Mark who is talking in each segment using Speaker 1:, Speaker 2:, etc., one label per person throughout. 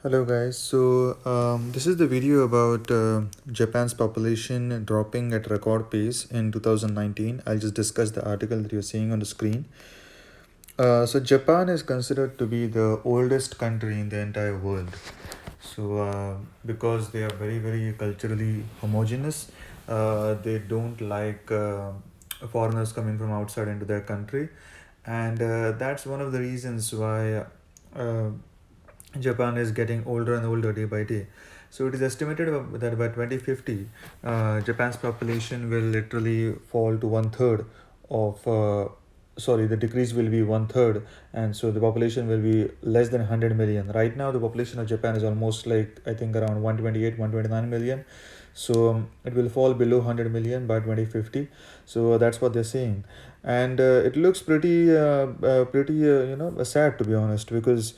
Speaker 1: Hello guys, this is the video about Japan's population dropping at record pace in 2019. I'll just discuss the article that you're seeing on the screen. Japan is considered to be the oldest country in the entire world. Because they are very culturally homogeneous, they don't like foreigners coming from outside into their country, and that's one of the reasons why uh, Japan is getting older and older day by day. So it is estimated that by 2050, Japan's population will literally fall to one third of. The decrease will be one third, and so the population will be less than 100 million. Right now, the population of Japan is almost like I think around 128, 129 million. It will fall below 100 million by 2050. That's what they're saying, and it looks pretty sad, to be honest, because.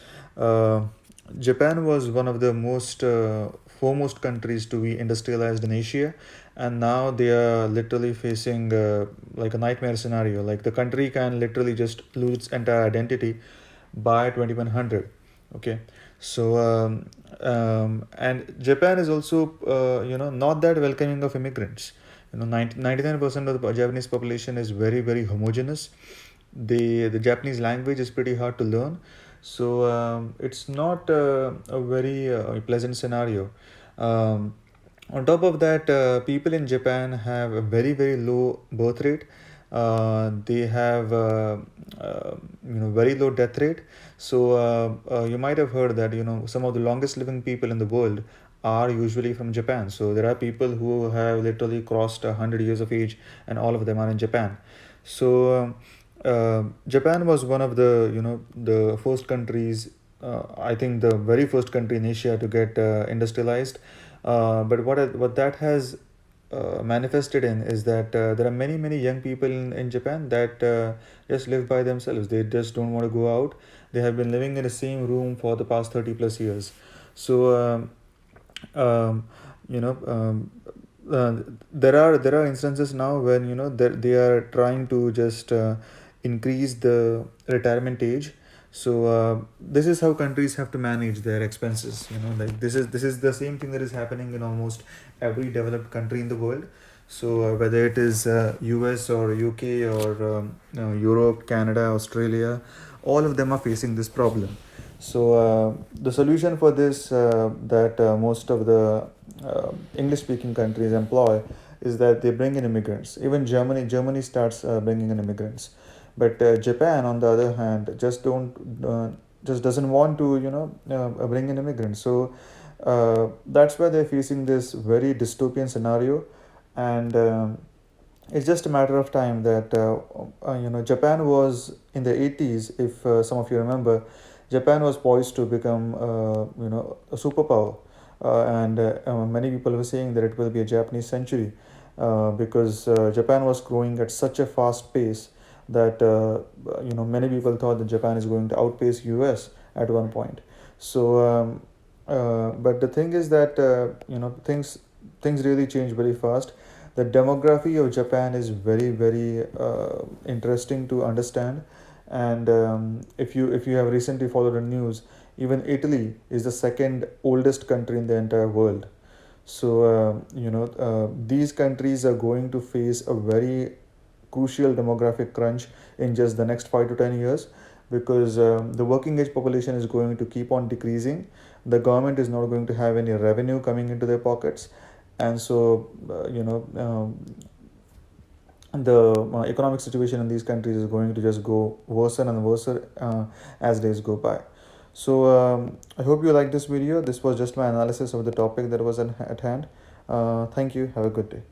Speaker 1: Japan was one of the most foremost countries to be industrialized in Asia, and now they are literally facing like a nightmare scenario. Like the country can literally just lose its entire identity by 2100. Okay, and Japan is also not that welcoming of immigrants. 99% of the Japanese population is very homogeneous. The Japanese language is pretty hard to learn, it's not a very pleasant scenario. On top of that, people in Japan have a very low birth rate. They have very low death rate. You might have heard that some of the longest living people in the world are usually from Japan. So there are people who have literally crossed 100 years of age, and all of them are in Japan. Japan was one of the first countries. I think the very first country in Asia to get industrialized. But what that has manifested in is that there are many young people in Japan that just live by themselves. They just don't want to go out. They have been living in the same room for the past 30 plus years. So um, you know uh, there are instances now when they are trying to just increase the retirement age. This is how countries have to manage their expenses. Like this is the same thing that is happening in almost every developed country in the world. Whether it is US or UK or Europe, Canada, Australia, all of them are facing this problem. The solution for this that most of the English speaking countries employ is that they bring in immigrants. Even Germany starts bringing in immigrants, but Japan, on the other hand, just doesn't want to bring in immigrants. That's why they're facing this very dystopian scenario, and it's just a matter of time that Japan was in the 80s. If some of you remember, Japan was poised to become a superpower, and many people were saying that it will be a Japanese century, because Japan was growing at such a fast pace that many people thought that Japan is going to outpace US at one point. But the thing is that things really change very fast. The demography of Japan is very interesting to understand, and if you have recently followed the news, even Italy is the second oldest country in the entire world. These countries are going to face a very crucial demographic crunch in just the next 5 to 10 years, because the working age population is going to keep on decreasing. The government is not going to have any revenue coming into their pockets, and the economic situation in these countries is going to just go worse and worse as days go by. I hope you like this video. This was just my analysis of the topic that was at hand. Thank you. Have a good day.